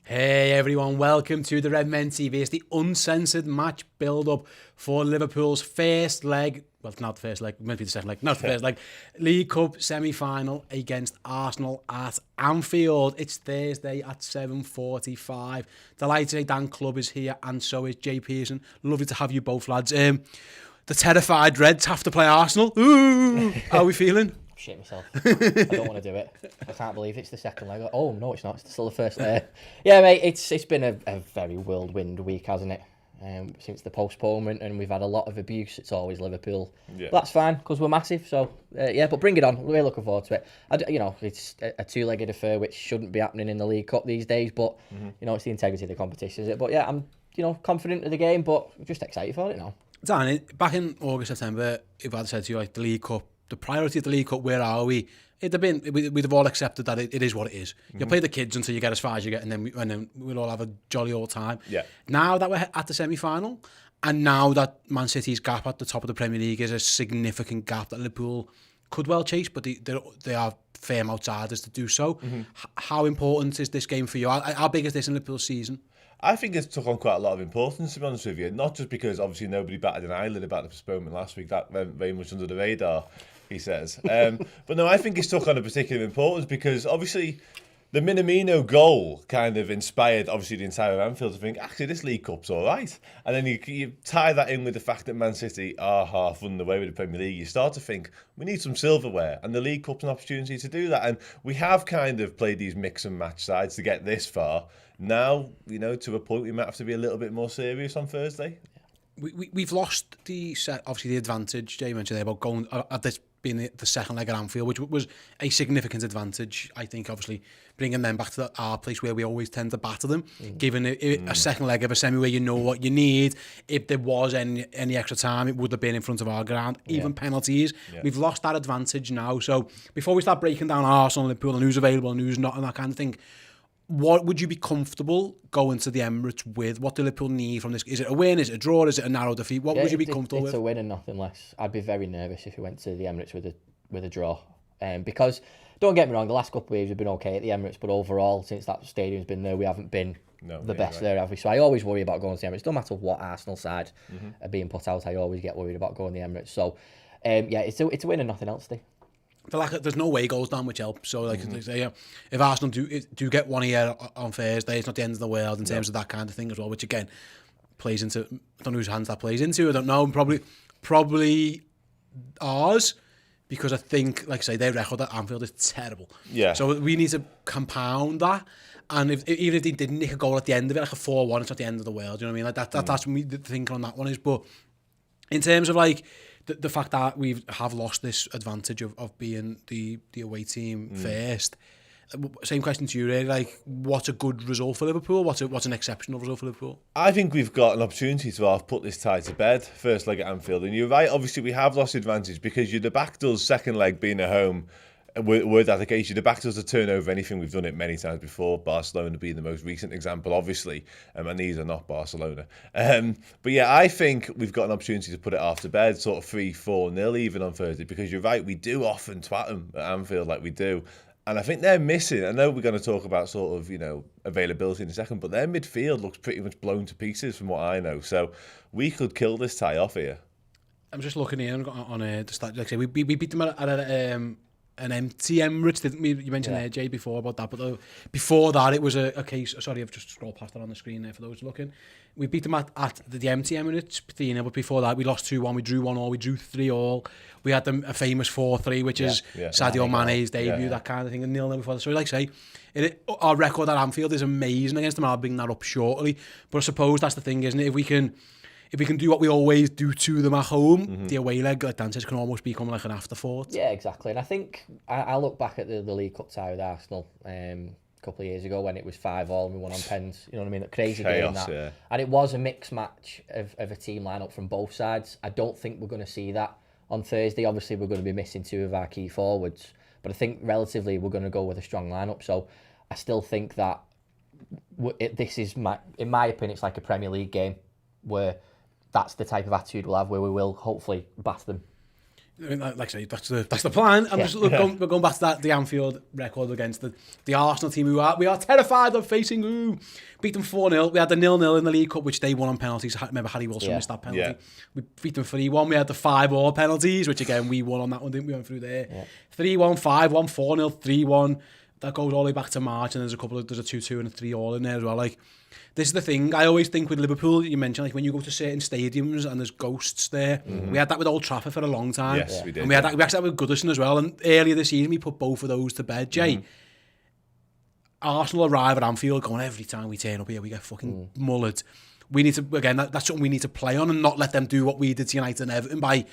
Hey everyone, welcome to the Redmen TV. It's the uncensored match build-up for Liverpool's first leg. Well, it's not the first leg, it might be the second leg, not the first leg. League Cup semi-final against Arsenal at Anfield. It's Thursday at 7:45. Delighted to say Dan Clubb is here, and so is Jay Pearson. Lovely to have you both, lads. The terrified Reds have to play Arsenal. Ooh, how are we feeling? Shit myself. I don't want to do it. I can't believe it's the second leg. Oh no, it's not. It's still the first leg. Yeah, mate. It's been a very whirlwind week, hasn't it? Since the postponement, and we've had a lot of abuse. It's always Liverpool. Yeah. That's fine because we're massive. So yeah, but bring it on. We're looking forward to it. It's a two-legged affair which shouldn't be happening in the League Cup these days. But it's the integrity of the competition, is it? But yeah, I'm confident of the game, but just excited for it now. Dan, back in August, September, if I'd said to you like the League Cup. The priority of the League Cup, where are we? We'd have all accepted that it is what it is. You play the kids until you get as far as you get, and then we'll all have a jolly old time. Yeah. Now that we're at the semi-final, and now that Man City's gap at the top of the Premier League is a significant gap that Liverpool could well chase, but they are firm outsiders to do so. How important is this game for you? How big is this in Liverpool's season? I think it's took on quite a lot of importance, to be honest with you. Not just because, obviously, nobody batted an eyelid about the postponement last week. That went very much under the radar, he says. But no, I think it's took on a particular importance because, obviously, the Minamino goal kind of inspired, obviously, the entire Anfield to think, actually, this League Cup's all right. And then you tie that in with the fact that Man City are half running away with the Premier League. You start to think, we need some silverware. And the League Cup's an opportunity to do that. And we have kind of played these mix and match sides to get this far. Now, to a point, we might have to be a little bit more serious on Thursday. We've lost obviously the advantage, Jay mentioned there, about going at this being the second leg at Anfield, which was a significant advantage. I think, obviously, bringing them back to our place where we always tend to batter them, giving a second leg of a semi where you know what you need. If there was any extra time, it would have been in front of our ground, even penalties. Yeah. We've lost that advantage now. So before we start breaking down Arsenal, Liverpool, and who's available and who's not, and that kind of thing, what would you be comfortable going to the Emirates with? What do Liverpool need from this? Is it a win? Is it a draw? Is it a narrow defeat? What would you be comfortable with? It's a win and nothing less. I'd be very nervous if we went to the Emirates with a draw. Because, don't get me wrong, the last couple of years we've been okay at the Emirates, but overall, since that stadium's been there, we haven't been the best there, have we? So I always worry about going to the Emirates. No matter what Arsenal side are being put out, I always get worried about going to the Emirates. So, it's a win and nothing else, Steve. There's no way goes down, which helps. So, if Arsenal do get one here on Thursday, it's not the end of the world in terms of that kind of thing as well. Which again plays into, I don't know whose hands that plays into. I don't know. Probably ours, because I think, like I say, their record at Anfield is terrible. Yeah. So we need to compound that. And even if they did nick a goal at the end of it, like a 4-1, it's not the end of the world. You know what I mean? That's what the thinking on that one is. But in terms of the fact that we have lost this advantage of being the away team first. Same question to you, really. What's a good result for Liverpool? What's an exceptional result for Liverpool? I think we've got an opportunity to have put this tie to bed, first leg at Anfield. And you're right, obviously we have lost advantage because you'd have backed us second leg being at home. Were that the case, you'd have backed us to turn over anything. We've done it many times before, Barcelona being the most recent example, obviously, and these are not Barcelona. But yeah, I think we've got an opportunity to put it after bed, sort of 3-4-0 even on Thursday, because you're right, we do often twat them at Anfield like we do. And I think they're missing, I know we're going to talk about sort of, availability in a second, but their midfield looks pretty much blown to pieces from what I know. So we could kill this tie off here. I'm just looking here on the stat. Like I say, we beat them at an empty Emirates, didn't we? You mentioned Jay, before about that, but before that it was a case. Sorry, I've just scrolled past that on the screen there for those looking. We beat them at the empty Emirates, but before that we lost 2-1, we drew 1-1, we drew 3-3. We had them a famous 4-3, which is Sadio Mane's debut, that kind of thing, and 0-0 before that. So, like I say, our record at Anfield is amazing against them. I'll bring that up shortly, but I suppose that's the thing, isn't it? If we can do what we always do to them at home, the away leg, like Dan says, can almost become like an afterthought. Yeah, exactly. And I think I look back at the League Cup tie with Arsenal a couple of years ago when it was 5-5 and we won on pens. You know what I mean? A crazy game that. Yeah. And it was a mixed match of a team lineup from both sides. I don't think we're going to see that on Thursday. Obviously, we're going to be missing 2 of our key forwards. But I think relatively we're going to go with a strong lineup. So I still think that this is, in my opinion, it's like a Premier League game where that's the type of attitude we'll have, where we will hopefully batter them. I mean, like I say, that's the plan. I'm just going back to the Anfield record against the Arsenal team, who we are terrified of facing. Beat them 4-0. We had the 0-0 in the League Cup, which they won on penalties. Remember, Harry Wilson missed that penalty. Yeah. We beat them 3-1. We had the 5-all penalties, which again we won on that one, didn't we? Went through there. 3-1, 5-1, 4-0, 3-1. That goes all the way back to March, and there's a 2-2 and a 3-all in there as well. Like, this is the thing. I always think with Liverpool, you mentioned, like, when you go to certain stadiums and there's ghosts there. We had that with Old Trafford for a long time. Yes, we did. And we actually had that with Goodison as well. And earlier this season, we put both of those to bed. Jay, Arsenal arrive at Anfield going, every time we turn up here, we get fucking mullered. We need to, again, that's something we need to play on and not let them do what we did to United and Everton by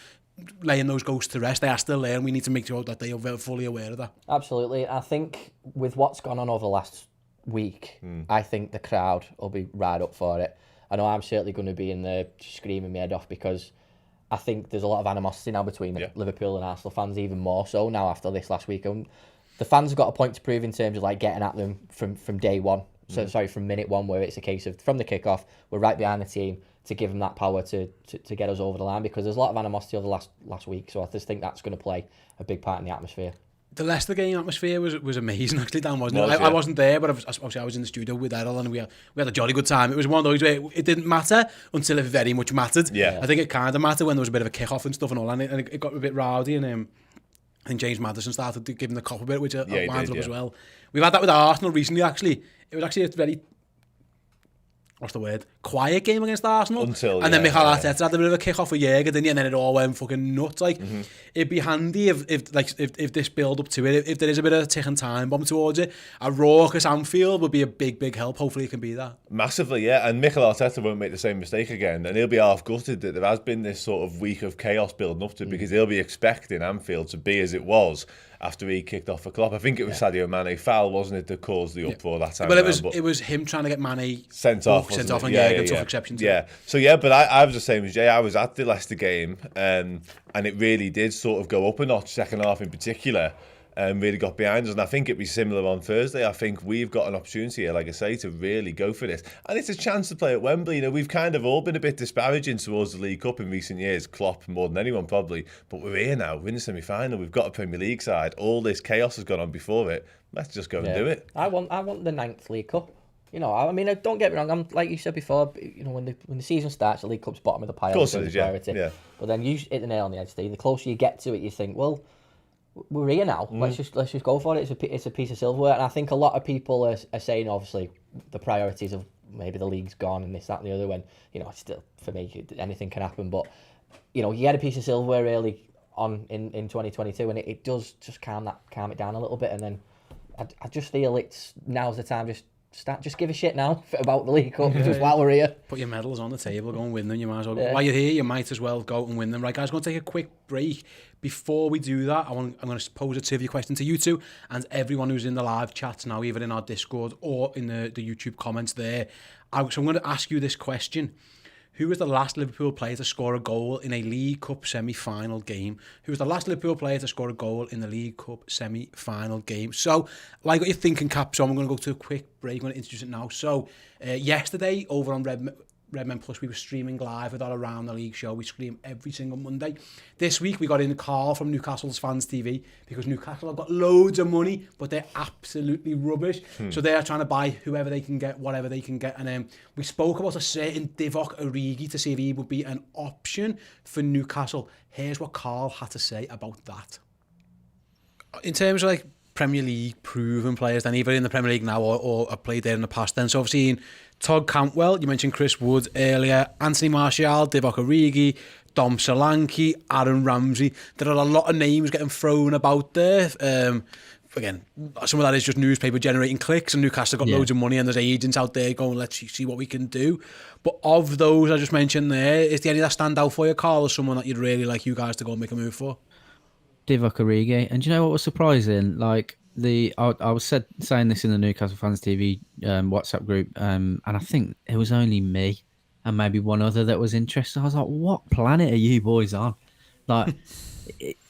laying those ghosts to rest. They are still there, and we need to make sure that they are fully aware of that. Absolutely. I think with what's gone on over the last week, I think the crowd will be right up for it. I know I'm certainly going to be in there screaming my head off, because I think there's a lot of animosity now between Liverpool and Arsenal fans, even more so now after this last week. And the fans have got a point to prove in terms of like getting at them from day one. So sorry, from minute one, where it's a case of from the kickoff, we're right behind the team to give them that power to get us over the line, because there's a lot of animosity over the last week. So I just think that's going to play a big part in the atmosphere. The Leicester game atmosphere was amazing, actually, Dan, wasn't it? I wasn't there, but obviously I was in the studio with Errol, and we had a jolly good time. It was one of those where it didn't matter until it very much mattered. Yeah. I think it kind of mattered when there was a bit of a kick-off and stuff and all, and it got a bit rowdy, and I think James Maddison started giving the cop a bit, which wound up as well. We've had that with Arsenal recently, actually. It was actually a very, quiet game against Arsenal. And then Mikel Arteta had a bit of a kick-off with Jäger, didn't he? And then it all went fucking nuts. Like, it'd be handy if this build up to it, if there is a bit of a ticking time bomb towards it, a raucous Anfield would be a big help. Hopefully it can be that. Massively, yeah. And Mikel Arteta won't make the same mistake again. And he'll be half gutted that there has been this sort of week of chaos building up to it, because he'll be expecting Anfield to be as it was after he kicked off for Klopp. I think it was Sadio Mane foul, wasn't it, that caused the uproar that time. But it was him trying to get Mane sent off and Jäger took exception to it. So but I was the same as Jay. I was at the Leicester game, and it really did sort of go up a notch, second half in particular, and really got behind us. And I think it'd be similar on Thursday. I think we've got an opportunity here, like I say, to really go for this. And it's a chance to play at Wembley. You know, we've kind of all been a bit disparaging towards the League Cup in recent years, Klopp more than anyone probably. But we're here now, we're in the semi-final, we've got a Premier League side. All this chaos has gone on before it. Let's just go and do it. I want the 9th League Cup. You know, I mean, don't get me wrong. I'm like you said before. You know, when the season starts, the League Cup's bottom of the pile. Of course it is, yeah. But then you hit the nail on the head, Steve. The closer you get to it, you think, well, we're here now. Let's just go for it. It's a piece of silverware. And I think a lot of people are saying, obviously, the priorities of maybe the league's gone and this, that, and the other. When, you know, it's still, for me, anything can happen. But, you know, you get a piece of silverware early on in 2022, and it does just calm it down a little bit. And then I just feel now's the time. Just give a shit now about the League Cup, just while we're here. Put your medals on the table, go and win them. You might as well. While you're here, you might as well go and win them. Right, guys, going to take a quick break. Before we do that, I'm going to pose a trivia question to you two and everyone who's in the live chats now, either in our Discord or in the YouTube comments there. So I'm going to ask you this question. Who was the last Liverpool player to score a goal in a League Cup semi-final game? Who was the last Liverpool player to score a goal in the League Cup semi-final game? So, like what you're thinking, Cap, so I'm going to go to a quick break. I'm going to introduce it now. So, yesterday, over on Redmen Plus, we were streaming live with our Around the League show. We stream every single Monday. This week, we got in a call from Newcastle's Fans TV, because Newcastle have got loads of money, but they're absolutely rubbish. So they're trying to buy whoever they can get, whatever they can get. And we spoke about a certain Divock Origi to see if he would be an option for Newcastle. Here's what Carl had to say about that. In terms of like Premier League proven players, then either in the Premier League now or have played there in the past, then so I've seen Todd Cantwell, you mentioned Chris Wood earlier, Anthony Martial, Divock Origi, Dom Solanke, Aaron Ramsey. There are a lot of names getting thrown about there. Again, some of that is just newspaper generating clicks, and Newcastle got loads of money, and there's agents out there going, let's see what we can do. But of those I just mentioned there, is there any that stand out for you, Carl, or someone that you'd really like you guys to go and make a move for? Divock Origi. And do you know what was surprising? Like, I was saying this in the Newcastle Fans TV WhatsApp group, and I think it was only me and maybe one other that was interested. I was like, what planet are you boys on? Like,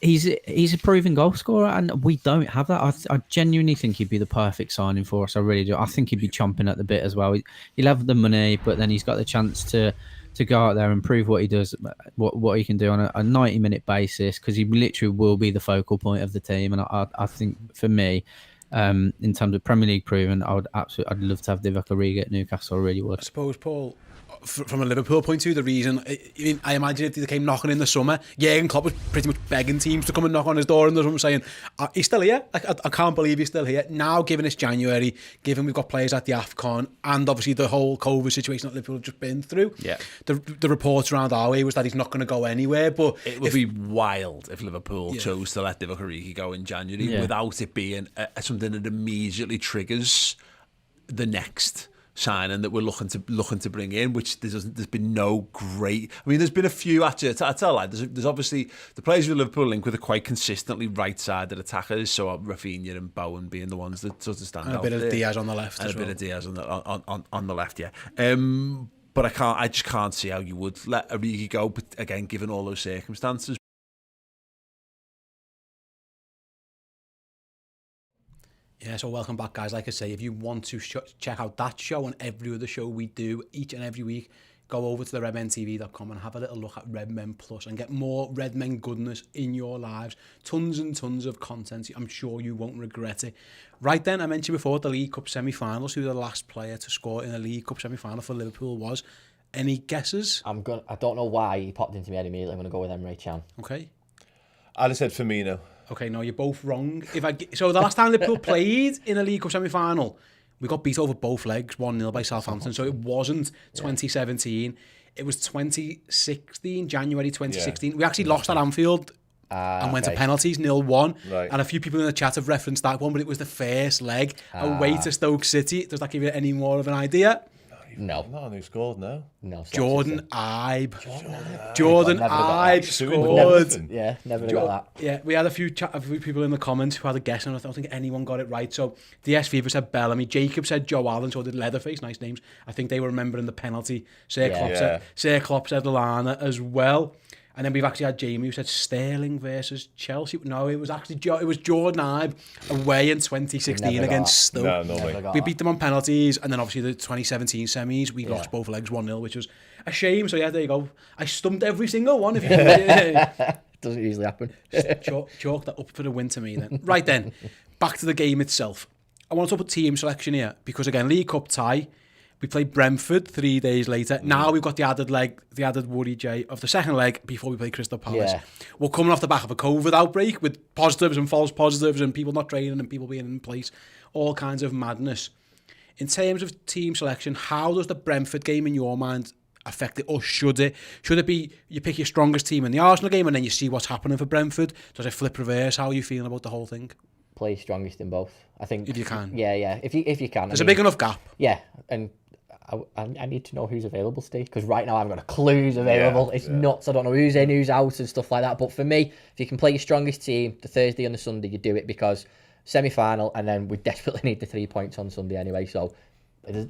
he's a proven goal scorer, and we don't have that. I genuinely think he'd be the perfect signing for us. I really do. I think he'd be chomping at the bit as well. He'll have the money, but then he's got the chance to to go out there and prove what he does, what he can do on a 90-minute basis, because he literally will be the focal point of the team. And I think for me, in terms of Premier League proven, I'd love to have Divock Origi at Newcastle. I really would. I suppose, Paul, from a Liverpool point of view, the reason, I imagine if they came knocking in the summer, Jurgen Klopp was pretty much begging teams to come and knock on his door in the summer saying, he's still here. I can't believe he's still here. Now, given it's January, given we've got players at the AFCON, and obviously the whole COVID situation that Liverpool have just been through, the reports around our way was that he's not going to go anywhere. But it would be wild if Liverpool chose to let Divock Origi go in January without it being something that immediately triggers the next signing that we're looking to bring in, which there's been no great. I mean, there's been a few actually. I tell you, there's obviously the players with Liverpool link with are quite consistently right-sided attackers. So Rafinha and Bowen being the ones that sort of stand out. And a bit of Diaz on the left, and as a well. bit of Diaz on the left, yeah. But I just can't see how you would let Origi go. But again, given all those circumstances. Yeah, so welcome back, guys. Like I say, if you want to check out that show and every other show we do each and every week, go over to the redmentv.com and have a little look at Redmen Plus and get more Redmen goodness in your lives. Tons and tons of content. I'm sure you won't regret it. Right then, I mentioned before the League Cup semi-finals, who the last player to score in a League Cup semi-final for Liverpool was. Any guesses? I don't know why he popped into my head immediately. I'm going to go with Emre Can. Okay. I'd have said Firmino. Okay, no, you're both wrong. So the last time Liverpool played in a League Cup semi-final, we got beat over both legs, 1-0 by Southampton. So it wasn't 2017. It was 2016, January 2016. Yeah. We actually lost at Anfield and went to penalties, 0-1. Right. And a few people in the chat have referenced that one, but it was the first leg away to Stoke City. Does that give you any more of an idea? No. No, who scored? No. Jordan Ibe. Jordan Ibe scored. Yeah, never got that. Yeah, we had a few people in the comments who had a guess, and I don't think anyone got it right. So DS Fever said Bellamy, Jacob said Joe Allen, so did Leatherface, nice names. I think they were remembering the penalty. Sir Klopp said Lallana as well. And then we've actually had Jamie who said Sterling versus Chelsea. No, it was actually it was Jordan Ibe away in 2016 against Stoke. No, we beat them on penalties, and then obviously the 2017 semis, we lost both legs 1-0, which was a shame. So yeah, there you go. I stumped every single one. Doesn't usually happen. Chalk that up for the win to me then. Right then, back to the game itself. I want to talk about team selection here, because again, League Cup tie. We played Brentford 3 days later. Now we've got the added worry, Jay, of the second leg before we play Crystal Palace. Yeah. We're coming off the back of a COVID outbreak with positives and false positives and people not training and people being in place. All kinds of madness. In terms of team selection, how does the Brentford game in your mind affect it, or should it? Should it be you pick your strongest team in the Arsenal game and then you see what's happening for Brentford? Does it flip reverse? How are you feeling about the whole thing? Play strongest in both, I think. If you can. Yeah. If you can. There's a big enough gap. Yeah, and I need to know who's available, Steve, because right now I haven't got a clue who's available. It's nuts. I don't know who's in, who's out and stuff like that. But for me, if you can play your strongest team the Thursday and the Sunday, you do it, because semi-final, and then we desperately need the 3 points on Sunday anyway. So,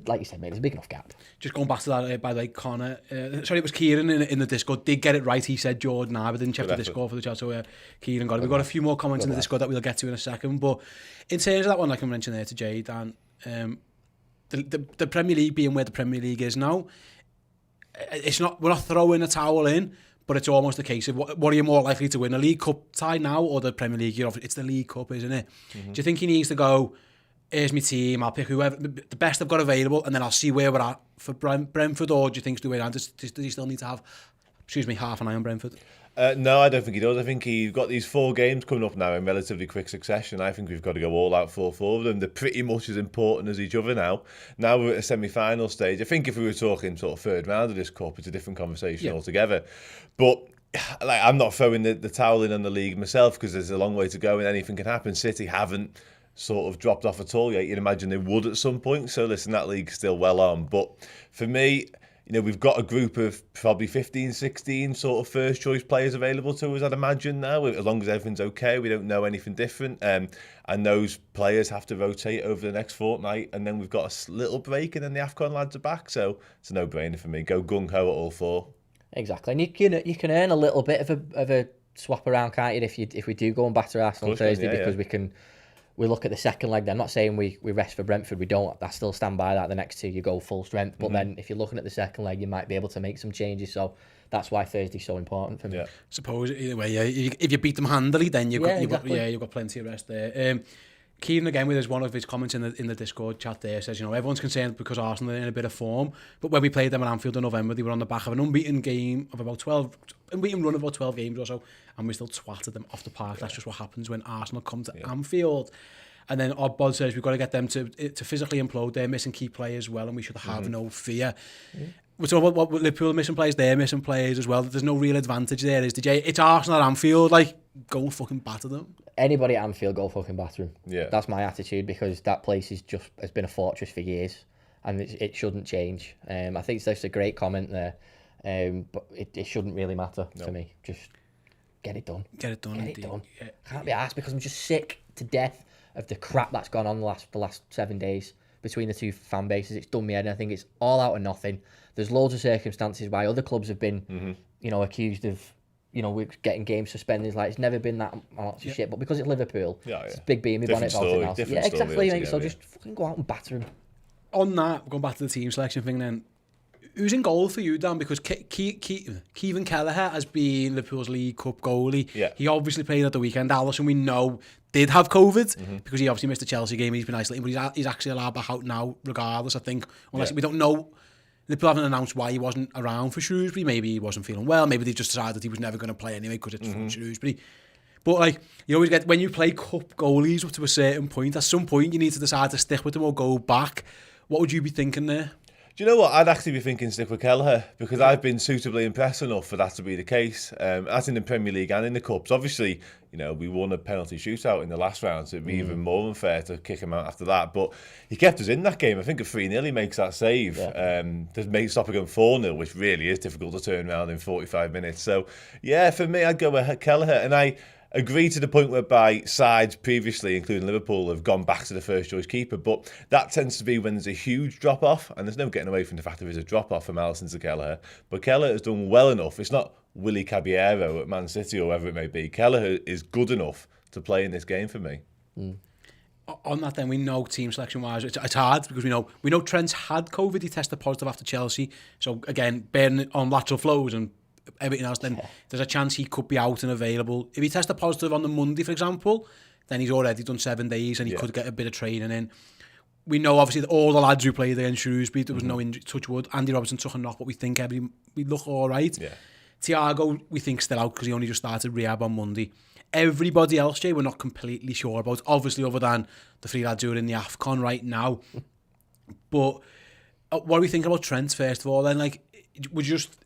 like you said, mate, there's a big enough gap. Just going back to that, by the way, Connor, sorry, it was Kieran in the Discord, did get it right. He said Jordan Ibe, didn't check the Discord for the chat, so Kieran got it. We've got a few more comments in the Discord that we'll get to in a second. But in terms of that one, like I mentioned there to Jay, Dan, the Premier League being where the Premier League is now, we're not throwing a towel in, but it's almost a case of what are you more likely to win, a League Cup tie now or the Premier League? It's the League Cup, isn't it? Mm-hmm. Do you think he needs to go, here's my team, I'll pick whoever, the best I've got available, and then I'll see where we're at for Brentford, or do you think it's the way around? Does he still need to have, half an eye on Brentford? No, I don't think he does. I think he's got these 4 games coming up now in relatively quick succession. I think we've got to go all out for 4 of them. They're pretty much as important as each other now. Now we're at a semi-final stage. I think if we were talking sort of third round of this cup, it's a different conversation altogether. But I'm not throwing the towel in on the league myself, because there's a long way to go and anything can happen. City haven't sort of dropped off at all yet. You'd imagine they would at some point. So listen, that league's still well on. But for me, we've got a group of probably 15, 16 sort of first choice players available to us, I'd imagine now, as long as everything's okay. We don't know anything different. And those players have to rotate over the next fortnight. And then we've got a little break and then the AFCON lads are back. So it's a no-brainer for me. Go gung-ho at all 4. Exactly. And you can earn a little bit of a swap around, can't you, if we do go and batter Arsenal on Thursday, because we look at the second leg. I'm not saying we rest for Brentford. We don't. I still stand by that. The next two, you go full strength. But then if you're looking at the second leg, you might be able to make some changes. So that's why Thursday's so important for me. Yeah. Suppose either way, if you beat them handily, then you've got plenty of rest there. Kieran again with one of his comments in the Discord chat there says, everyone's concerned because Arsenal are in a bit of form, but when we played them at Anfield in November, they were on the back of an unbeaten run of about 12 games or so, and we still twatted them off the park. That's just what happens when Arsenal come to Anfield. And then Oddbod says we've got to get them to physically implode. They're missing key players as well, and we should have no fear. So what Liverpool are missing players, they're missing players as well. There's no real advantage there, is there? It's Arsenal at Anfield, go and fucking batter them. Anybody at Anfield, go fucking batter them. Yeah. has my attitude, because that place has been a fortress for years, and it shouldn't change. I think that's a great comment there, but it shouldn't really matter to me. Just get it done. Get it done. Yeah. Can't be asked, because I'm just sick to death of the crap that's gone on the last 7 days between the two fan bases. It's done me head, and I think it's all out of nothing. There's loads of circumstances why other clubs have been, accused of, we're getting games suspended. It's never been that much shit, but because it's Liverpool, it's Big B and me bonnet about it now. Yeah, exactly, mate. So just fucking go out and batter him. On that, going back to the team selection thing then, who's in goal for you, Dan? Because Kevin Kelleher has been Liverpool's League Cup goalie. Yeah. He obviously played at the weekend. Alisson, we know, did have COVID because he obviously missed the Chelsea game. He's been isolated, but he's actually allowed back out now regardless, I think. Unless we don't know. Liverpool haven't announced why he wasn't around for Shrewsbury. Maybe he wasn't feeling well. Maybe they just decided he was never going to play anyway because it's from Shrewsbury. But you always get, when you play cup goalies up to a certain point, at some point you need to decide to stick with them or go back. What would you be thinking there? Do you know what? I'd actually be thinking stick with Kelleher, because I've been suitably impressed enough for that to be the case, as in the Premier League and in the Cups. Obviously, we won a penalty shootout in the last round, so it'd be even more unfair to kick him out after that. But he kept us in that game. I think at 3-0 he makes that save. To stop again 4-0, which really is difficult to turn around in 45 minutes. So, yeah, for me, I'd go with Kelleher. And I agree to the point whereby sides previously, including Liverpool, have gone back to the first choice keeper, but that tends to be when there's a huge drop off, and there's no getting away from the fact there is a drop off from Alisson to Kelleher. But Kelleher has done well enough. It's not Willy Caballero at Man City or whoever it may be. Kelleher is good enough to play in this game for me. On that, then, we know team selection wise, it's hard because we know Trent's had COVID. He tested positive after Chelsea, so again, bearing on lateral flows and everything else, then there's a chance he could be out and available. If he tested positive on the Monday, for example, then he's already done 7 days and he could get a bit of training in. We know, obviously, that all the lads who played against Shrewsbury, there was no injury, touch wood. Andy Robertson took a knock, but we think we look all right. Yeah. Thiago, we think, still out because he only just started rehab on Monday. Everybody else, Jay, we're not completely sure about, obviously, other than the 3 lads who are in the AFCON right now. But what do we think about Trent, first of all, then? Would you just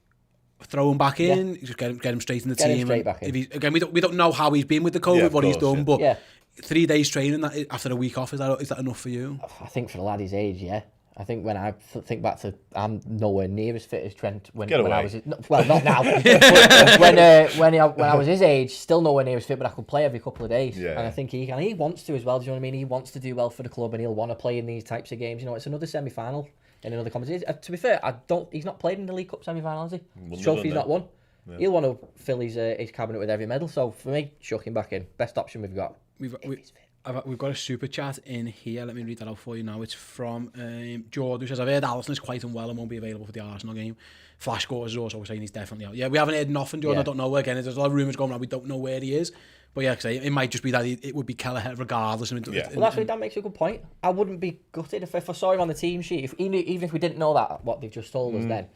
throw him back in, just get him straight in the team? Him straight back in. Again, we don't know how he's been with the COVID, what he's done, but 3 days training after a week off, is that enough for you? I think for the lad his age, yeah. I think when I think back to, I'm nowhere near as fit as Trent when I was, well, not now, but when I was his age, still nowhere near as fit, but I could play every couple of days. Yeah. And I think he wants to as well. Do you know what I mean? He wants to do well for the club, and he'll want to play in these types of games. It's another semi-final in another competition. To be fair, he's not played in the League Cup semi-final, has he? Trophy's not won. Yeah. He'll want to fill his cabinet with every medal. So for me, chuck him back in. Best option we've got. We've got a super chat in here. Let me read that out for you now. It's from Jordan, who says, I've heard Alisson is quite unwell and won't be available for the Arsenal game. Flash scores is also saying he's definitely out. Yeah, we haven't heard nothing, Jordan. I don't know. Again, there's a lot of rumours going around. We don't know where he is. But yeah, it might just be that it would be Kelleher regardless. Well, that's where Dan makes a good point. I wouldn't be gutted if I saw him on the team sheet. Even if we didn't know that, what they've just told us then,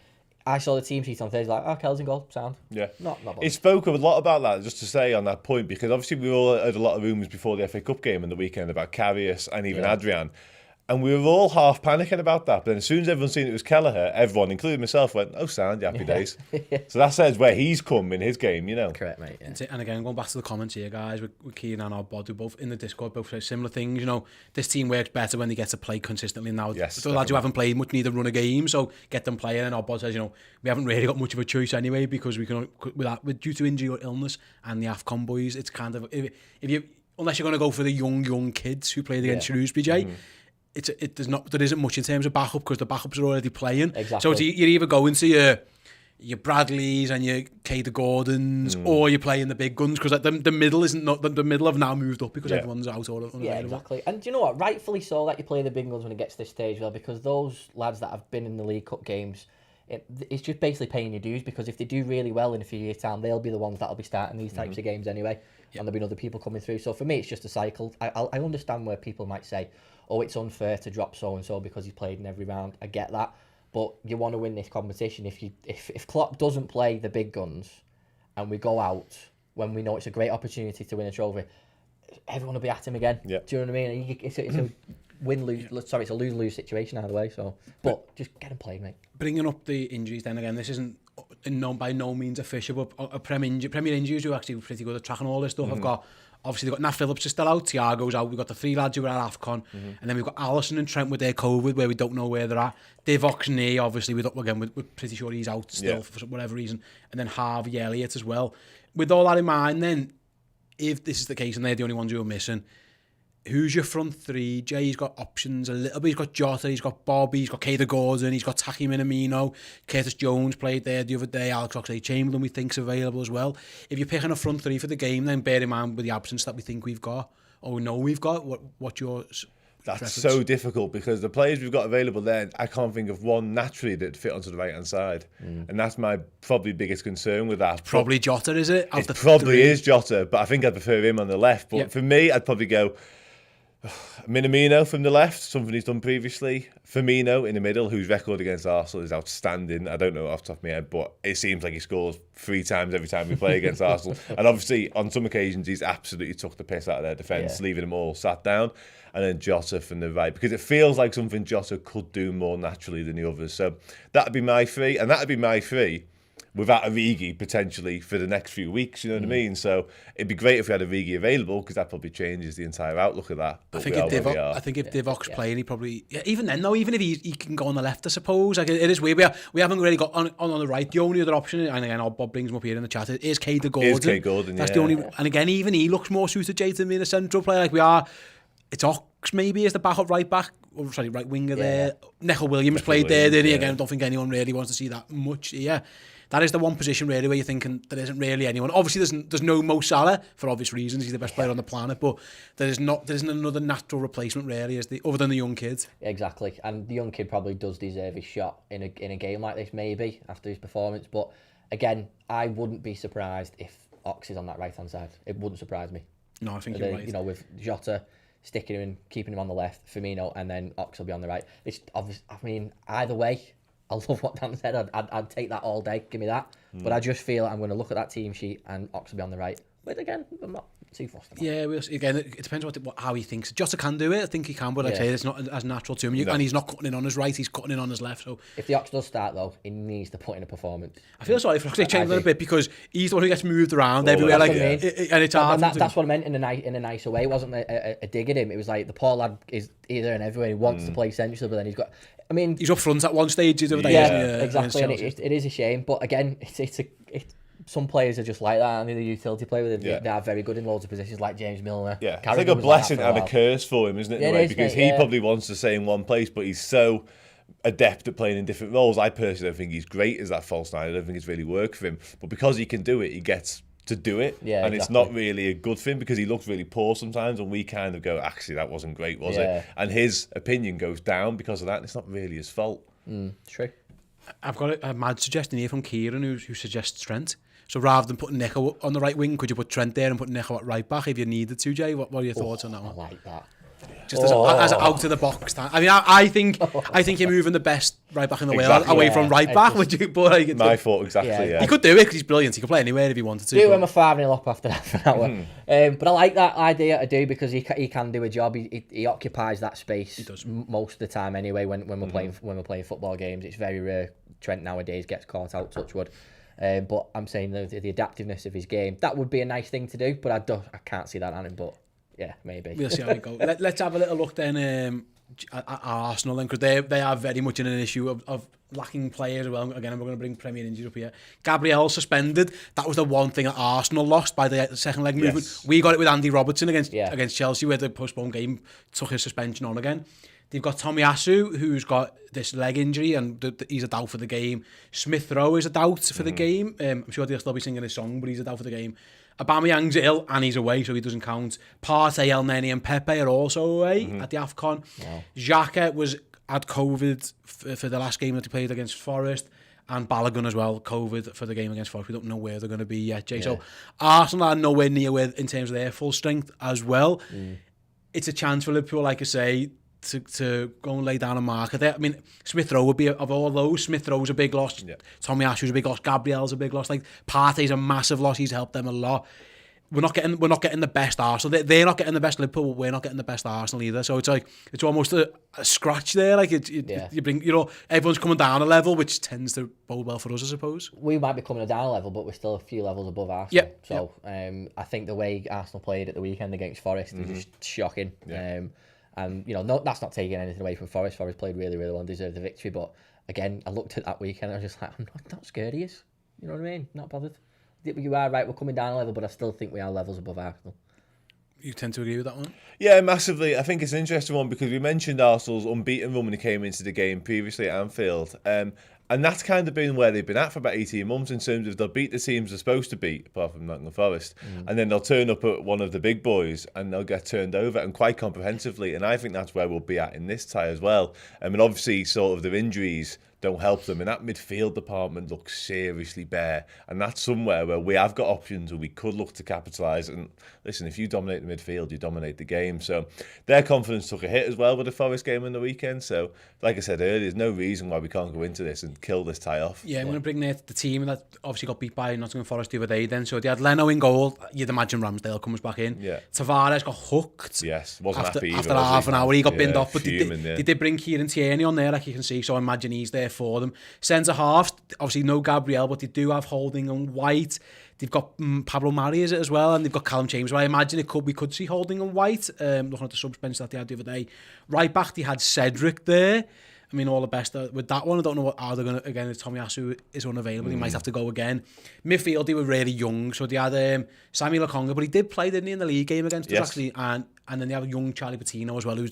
I saw the team sheet on Thursday, Kel's in goal, sound. Yeah. Not it spoke a lot about that, just to say on that point, because obviously we all heard a lot of rumours before the FA Cup game in the weekend about Karius and even Adrian. And we were all half panicking about that. But then as soon as everyone seen it was Kelleher, everyone, including myself, went, sound, happy days. So that says where he's come in his game, Correct, mate. Yeah. And again, going back to the comments here, guys, with Keane and our body, both in the Discord, both say similar things. This team works better when they get to play consistently now. Yes, the lads who haven't played much need to run a game, so get them playing. And our bod says, we haven't really got much of a choice anyway, because we can, with due to injury or illness and the AFCON boys, it's kind of, if you, unless you're going to go for the young kids who played against Shrewsbury, Jay, there isn't much in terms of backup, because the backups are already playing. Exactly. So you're either going to your Bradleys and your Kader Gordons, or you're playing the big guns, because the middle the middle have now moved up because everyone's out or unavailable. Yeah, exactly. And do you know what? Rightfully so that you play the big guns when it gets to this stage, well, because those lads that have been in the League Cup games, it's just basically paying your dues, because if they do really well in a few years' time, they'll be the ones that'll be starting these types of games anyway, and there'll be other people coming through. So for me, it's just a cycle. I understand where people might say, oh, it's unfair to drop so-and-so because he's played in every round. I get that. But you want to win this competition. If Klopp doesn't play the big guns and we go out when we know it's a great opportunity to win a trophy, everyone will be at him again. Yeah. Do you know what I mean? It's a win-lose. Sorry, it's a lose-lose situation either way. So, but just get him played, mate. Bringing up the injuries then again, this isn't by no means official, but a Premier Injuries who are actually pretty good at tracking all this stuff. I've got... Obviously, they've got Nat Phillips is still out, Thiago's out, we've got the 3 lads who were at AFCON, and then we've got Alisson and Trent with their COVID, where we don't know where they're at. Divock's knee, obviously, we're pretty sure he's out still for whatever reason. And then Harvey Elliott as well. With all that in mind, then, if this is the case and they're the only ones who are missing, who's your front 3? Jay's got options a little bit. He's got Jota, he's got Bobby, he's got Kader Gordon, he's got Taki Minamino. Curtis Jones played there the other day. Alex Oxlade-Chamberlain we think's available as well. If you're picking a front 3 for the game, then bear in mind with the absence that we think we've got, or we know we've got, what's your That's preference? so difficult, because the players we've got available there, I can't think of one naturally that fit onto the right-hand side. And that's my probably biggest concern with that. Probably Jota, is it? It probably is Jota, but I think I'd prefer him on the left. But for me, I'd probably go Minamino from the left, something he's done previously. Firmino in the middle, whose record against Arsenal is outstanding. I don't know off the top of my head, but it seems like he scores 3 times every time we play against Arsenal. And obviously, on some occasions, he's absolutely took the piss out of their defence, leaving them all sat down. And then Jota from the right, because it feels like something Jota could do more naturally than the others. So that'd be my 3, and that'd be my 3 without Origi potentially for the next few weeks, you know what I mean? So it'd be great if we had Origi available, because that probably changes the entire outlook of that. I think if Divock's playing, he probably... Yeah, even then, though, even if he can go on the left, I suppose. Like, it is weird. We haven't really got on the right. The only other option, and again, Bob brings him up here in the chat, is Kader Gordon. That's the only... And again, even he looks more suited, Jay, to being a central player. Like we are... It's Ox maybe as the backup right back, or sorry, right winger there. Neco Williams played there, didn't he? Again, I don't think anyone really wants to see that much. Yeah, that is the one position really where you're thinking there isn't really anyone. Obviously, there's no Mo Salah for obvious reasons. He's the best player on the planet, but there isn't another natural replacement really, other than the young kid. Exactly, and the young kid probably does deserve his shot in a game like this, maybe after his performance. But again, I wouldn't be surprised if Ox is on that right hand side. It wouldn't surprise me. No, I think you're right. You know, with Jota sticking him and keeping him on the left, Firmino, and then Ox will be on the right. It's obvious. I mean, either way, I love what Dan said. I'd take that all day. Give me that. But I just feel I'm going to look at that team sheet and Ox will be on the right. But again, I'm not too fussed about it. Yeah, again, it depends how he thinks. Jota can do it. I think he can, but like I say, it's not as natural to him. And he's not cutting in on his right. He's cutting in on his left. So if the Ox does start though, he needs to put in a performance. I feel sorry for Oxlade-Chamberlain a bit, because he's the one who gets moved around everywhere. Like, and it's hard. That's what I meant in a nicer way. It wasn't a dig at him. It was like the poor lad is either and everywhere. He wants to play central, but then he's got. I mean, he's up front at one stage. Exactly. And it is a shame, but again, it's some players are just like that, and they're the utility player. They are very good in loads of positions, like James Milner. Yeah, it's like a blessing and a curse for him, isn't it? In a way? Because he probably wants to stay in one place, but he's so adept at playing in different roles. I personally don't think he's great as that false nine. I don't think it's really worked for him. But because he can do it, he gets to do it. Yeah, and it's not really a good thing, because he looks really poor sometimes, and we kind of go, actually, that wasn't great, was it? And his opinion goes down because of that, and it's not really his fault. True. I've got a mad suggestion here from Kieran who suggests Trent. So rather than putting Nico on the right wing, could you put Trent there and put Nico at right back if you needed to, Jay? What are your thoughts on that one? I like that. Just as out of the box. I mean, I think you're moving the best right back in the world away from right back. Would you? But like, my thought exactly. Yeah. He could do it because he's brilliant. He could play anywhere if he wanted to. Do him a 5-0 up after that for that one. But I like that idea. I do, because he can do a job. He occupies that space most of the time anyway. When we're playing football games, it's very rare Trent nowadays gets caught out. Touch wood. But I'm saying the adaptiveness of his game, that would be a nice thing to do. But I can't see that on him. But yeah, maybe. We'll see how we go. Let's have a little look then at Arsenal, then, because they are very much in an issue of lacking players. Well, again, we're going to bring Premier Injuries up here. Gabriel suspended. That was the one thing that Arsenal lost by the second leg movement. We got it with Andy Robertson against Chelsea, where the postponed game took his suspension on again. They've got Tomiyasu, who's got this leg injury, and he's a doubt for the game. Smith Rowe is a doubt for the game. I'm sure they'll still be singing his song, but he's a doubt for the game. Aubameyang's ill, and he's away, so he doesn't count. Partey, El Neni, and Pepe are also away at the AFCON. Wow. Xhaka had COVID for the last game that he played against Forest, and Balogun as well, COVID for the game against Forest. We don't know where they're going to be yet, Jay. Yeah. So Arsenal are nowhere near in terms of their full strength as well. It's a chance for Liverpool, like I say, to go and lay down a marker there. I mean, Smith Rowe would be, of all those, Smith Rowe's a big loss. Yeah. Tomiyasu's a big loss. Gabriel's a big loss. Like, Partey's a massive loss. He's helped them a lot. We're not getting the best Arsenal. They're not getting the best Liverpool. We're not getting the best Arsenal either. So it's almost a scratch there. Like you bring, everyone's coming down a level, which tends to bode well for us, I suppose. We might be coming down a level, but we're still a few levels above Arsenal. Yep. So I think the way Arsenal played at the weekend against Forest is just shocking. Yeah. And that's not taking anything away from Forest. Forest played really, really well and deserved the victory. But again, I looked at that weekend and I was just like, I'm not scared he is. You know what I mean? Not bothered. You are right, we're coming down a level, but I still think we are levels above Arsenal. You tend to agree with that one? Yeah, massively. I think it's an interesting one because we mentioned Arsenal's unbeaten run when he came into the game previously at Anfield. And that's kind of been where they've been at for about 18 months in terms of they'll beat the teams they're supposed to beat, apart from Nottingham Forest, and then they'll turn up at one of the big boys and they'll get turned over, and quite comprehensively. And I think that's where we'll be at in this tie as well. I mean, obviously, sort of their injuries don't help them, and that midfield department looks seriously bare, and that's somewhere where we have got options where we could look to capitalise. And listen, if you dominate the midfield, you dominate the game. So their confidence took a hit as well with the Forest game on the weekend. So like I said earlier, there's no reason why we can't go into this and kill this tie off. Yeah, I'm going to bring the team that obviously got beat by Nottingham Forest the other day then. So they had Leno in goal. You'd imagine Ramsdale comes back in. Yeah. Tavares got hooked. Yes, wasn't happy either, after half an hour. He got binned off, but they did bring Kieran Tierney on there, like you can see. So I imagine he's there for them. Centre half, obviously no Gabriel, but they do have Holding and White. They've got Pablo Mari, is it, as well, and they've got Callum Chambers. Well, I imagine we could see Holding and White, looking at the subs bench that they had the other day. Right back, they had Cedric there. I mean, all the best with that one. I don't know how they're going to, again, if Tomiyasu is unavailable, he might have to go again. Midfield, they were really young, so they had Samuel Lokonga, but he did play, didn't he, in the league game against us, actually, and then they have a young Charlie Patino as well, who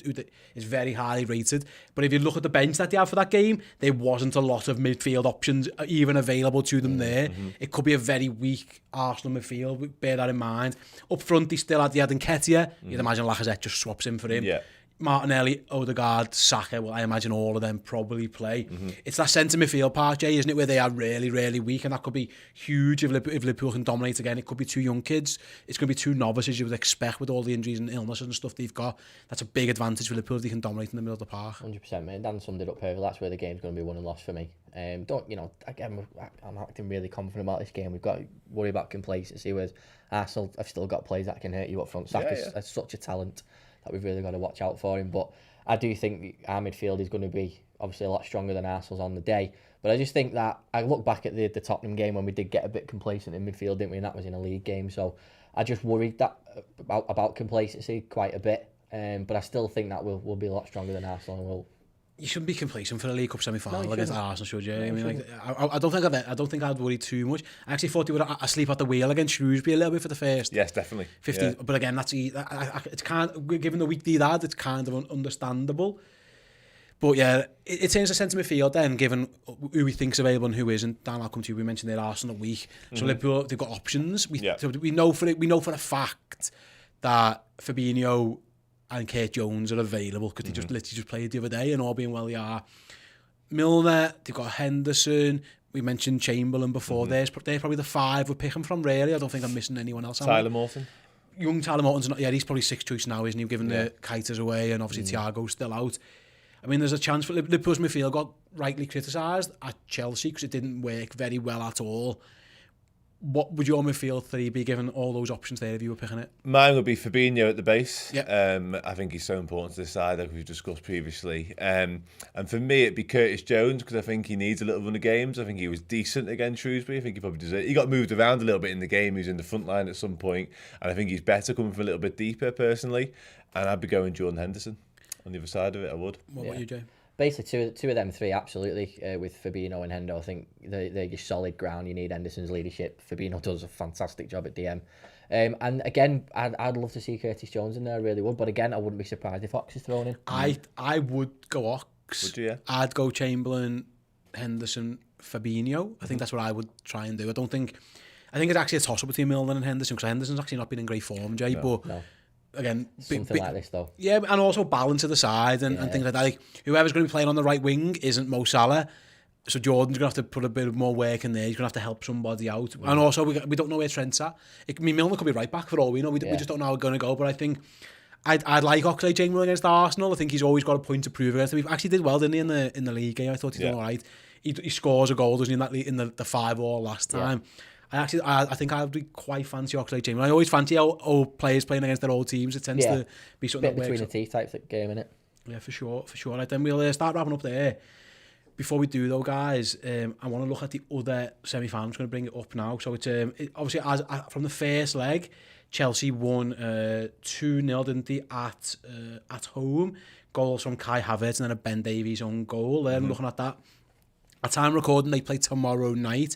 is very highly rated. But if you look at the bench that they have for that game, there wasn't a lot of midfield options even available to them there. It could be a very weak Arsenal midfield, bear that in mind. Up front, they had Nketiah. You'd imagine Lacazette just swaps in for him. Yeah. Martinelli, Odegaard, Saka, well, I imagine all of them probably play. It's that centre midfield part, Jay, isn't it, where they are really, really weak, and that could be huge if Liverpool can dominate again. It could be two young kids. It's going to be two novices you would expect with all the injuries and illnesses and stuff they've got. That's a big advantage for Liverpool if they can dominate in the middle of the park. 100%, mate. Dan summed it up perfectly. That's where the game's going to be won and lost for me. I'm acting really confident about this game. We've got to worry about complacency, whereas Arsenal have still got players that can hurt you up front. Saka's such a talent that we've really got to watch out for him. But I do think our midfield is going to be obviously a lot stronger than Arsenal's on the day. But I just think that I look back at the Tottenham game when we did get a bit complacent in midfield, didn't we? And that was in a league game. So I just worried that about complacency quite a bit. But I still think that we'll be a lot stronger than Arsenal, and we'll. You shouldn't be complacent for a League Cup semi-final against Arsenal, should you? No, I mean, I don't think I'd worry too much. I actually thought they were asleep at the wheel against Shrewsbury a little bit for the first. Yes, definitely. 50, yeah. But again, it's given the week they had, it's kind of understandable. But yeah, it turns to centre midfield then, given who we think's available and who isn't. Dan, I'll come to you. We mentioned their Arsenal week, so Liverpool, they've got options. So we know for a fact that Fabinho and Kurt Jones are available because they just literally played the other day, and all being well, they are. Milner, they've got Henderson. We mentioned Chamberlain before. They're probably the five we're picking from, really. I don't think I'm missing anyone else. Tyler Morton. Young Tyler Morton's not. Yeah, he's probably sixth choice now, isn't he? Given the Keita's away, and obviously Thiago's still out. I mean, there's a chance for Liverpool's midfield got rightly criticised at Chelsea because it didn't work very well at all. What would your midfield three be given all those options there if you were picking it? Mine would be Fabinho at the base. Yep. I think he's so important to this side, like we've discussed previously. And for me, it'd be Curtis Jones because I think he needs a little run of games. I think he was decent against Shrewsbury. I think he probably deserved it. He got moved around a little bit in the game. He was in the front line at some point, and I think he's better coming from a little bit deeper, personally. And I'd be going Jordan Henderson on the other side of it. I would. What about you, Jay? Basically, two of them three, absolutely, with Fabinho and Hendo. I think they're just solid ground. You need Henderson's leadership. Fabinho does a fantastic job at DM. And again, I'd love to see Curtis Jones in there, I really would. But again, I wouldn't be surprised if Ox is thrown in. I would go Ox. Would you? Yeah? I'd go Chamberlain, Henderson, Fabinho. I think that's what I would try and do. I think it's actually a toss-up between Milner and Henderson, because Henderson's actually not been in great form, Jay. But again, something like this though. Yeah, and also balance to the side and things like that. Like, whoever's going to be playing on the right wing isn't Mo Salah, so Jordan's going to have to put a bit more work in there. He's going to have to help somebody out. And also, we don't know where Trent's at. Milner could be right back for all we know. We just don't know how it's going to go. But I think I'd like Oxlade-Chamberlain against Arsenal. I think he's always got a point to prove against them. He actually did well, didn't he, in the league game? I thought he did all right. He scores a goal, doesn't he, in the 5-all last time. I think I'd be quite fancy Oxlade-Chamberlain. I always fancy old players playing against their old teams. It tends to be something bit between the teeth type game, innit? Yeah, for sure. Right, then we'll start wrapping up there. Before we do though, guys, I want to look at the other semi-final. I'm just going to bring it up now. So it's obviously from the first leg, Chelsea won 2-0, didn't they, at home. Goals from Kai Havertz and then a Ben Davies own goal. Looking at that, at time recording, they play tomorrow night.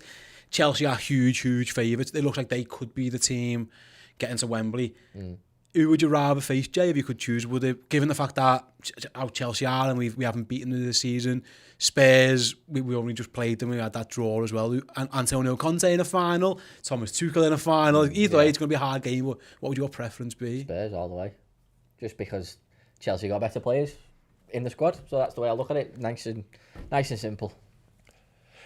Chelsea are huge favourites. It looks like they could be the team getting to Wembley. Who would you rather face, Jay, if you could choose? Would it, given the fact that how Chelsea are and we haven't beaten them this season, Spurs, we only just played them, we had that draw as well. And Antonio Conte in a final, Thomas Tuchel in a final. Either way, it's going to be a hard game. What would your preference be? Spurs all the way. Just because Chelsea got better players in the squad. So that's the way I look at it. Nice and simple.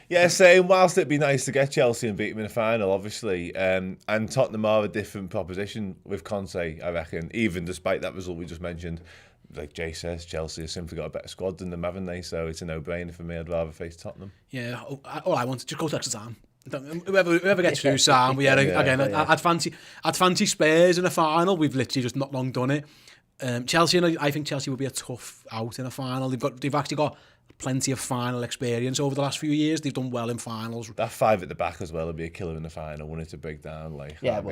Yeah, same. Whilst it'd be nice to get Chelsea and beat them in a final, obviously, and Tottenham are a different proposition with Conte, I reckon, even despite that result we just mentioned. Like Jay says, Chelsea have simply got a better squad than them, haven't they? So it's a no-brainer for me. I'd rather face Tottenham. Yeah, all I want to just go to extra time. Whoever gets through, Sam. But again, I'd fancy Spurs in a final. We've literally just not long done it. Chelsea, I think Chelsea would be a tough out in a final. They've actually got plenty of final experience over the last few years. They've done well in finals. That 5 at the back as well would be a killer in the final. Wouldn't it, to break down? Like, yeah, it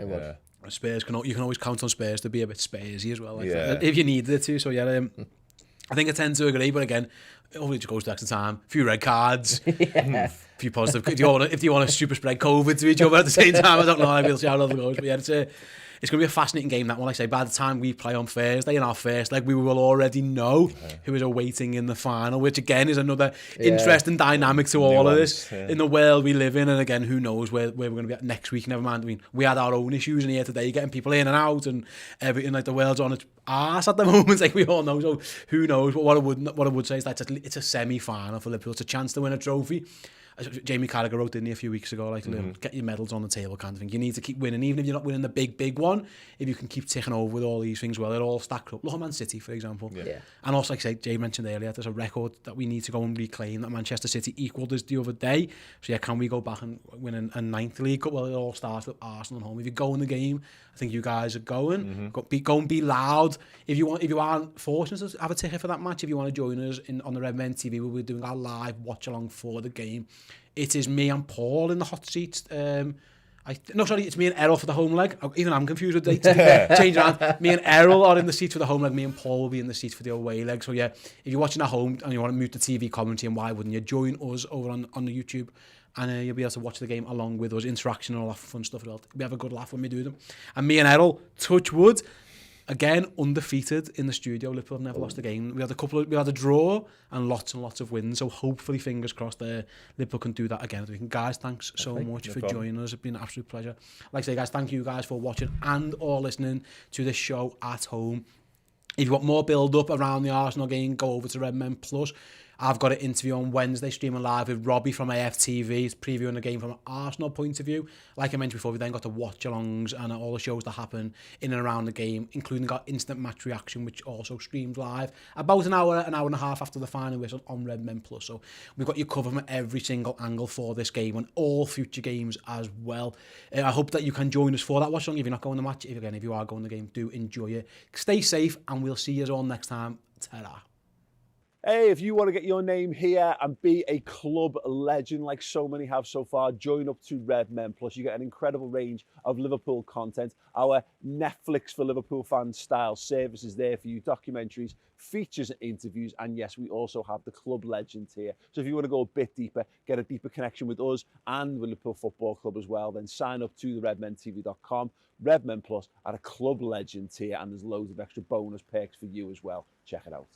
would. Spurs you can always count on Spurs to be a bit Spursy as well, if you needed it to. So I think I tend to agree. But again, hopefully it just goes to extra time. A few red cards, a few positive. If you want to super spread COVID to each other at the same time, I don't know. We'll see how it goes. But yeah, it's going to be a fascinating game, that one. Like I say, by the time we play on Thursday in our first leg, we will already know who is awaiting in the final, which again is another interesting dynamic to all of this in the world we live in. And again, who knows where we're going to be at next week, never mind. I mean, we had our own issues in here today, getting people in and out and everything. Like, the world's on its arse at the moment, like we all know. So who knows? But what I would say is that it's a semi-final for Liverpool. It's a chance to win a trophy. Jamie Carragher wrote, didn't he, a few weeks ago, like, get your medals on the table kind of thing. You need to keep winning, even if you're not winning the big one. If you can keep ticking over with all these things, well, it all stacks up. Look at Man City, for example. Yeah. And also, like I say, Jay mentioned earlier, there's a record that we need to go and reclaim that Manchester City equalled us the other day. So yeah, can we go back and win a 9th League Cup? Well, it all starts with Arsenal at home. If you go in the game, I think you guys are going. Go and be loud. If you aren't fortunate to have a ticket for that match, if you want to join us on the Redmen TV, we'll be doing our live watch along for the game. It is me and Paul in the hot seats. It's me and Errol for the home leg. Even I'm confused with dates. Change around. Me and Errol are in the seats for the home leg. Me and Paul will be in the seats for the away leg. So yeah, if you're watching at home and you want to mute the TV commentary, and why wouldn't you join us over on the YouTube? And you'll be able to watch the game along with us, interaction and all that fun stuff. We have a good laugh when we do them. And me and Errol, touch wood, again, undefeated in the studio. Liverpool have never lost a game. We had a draw and lots of wins. So hopefully, fingers crossed, Liverpool can do that again. Guys, thanks so much for joining us. It's been an absolute pleasure. Like I say, guys, thank you guys for watching and or listening to this show at home. If you want more build-up around the Arsenal game, go over to Redmen Plus. I've got an interview on Wednesday, streaming live with Robbie from AFTV. He's previewing the game from an Arsenal point of view. Like I mentioned before, we then got the watch-alongs and all the shows that happen in and around the game, including our instant match reaction, which also streams live about an hour and a half after the final whistle on Redmen Plus. So we've got you covered from every single angle for this game and all future games as well. I hope that you can join us for that watch-along. If you're not going to the match, if you are going to the game, do enjoy it. Stay safe, and we'll see you all next time. Ta-ra. Hey, if you want to get your name here and be a club legend like so many have so far, join up to Redmen Plus. You get an incredible range of Liverpool content. Our Netflix for Liverpool fans style services there for you, documentaries, features and interviews. And yes, we also have the club legend here. So if you want to go a bit deeper, get a deeper connection with us and with Liverpool Football Club as well, then sign up to the redmentv.com, Redmen Plus at a club legend tier, and there's loads of extra bonus perks for you as well. Check it out.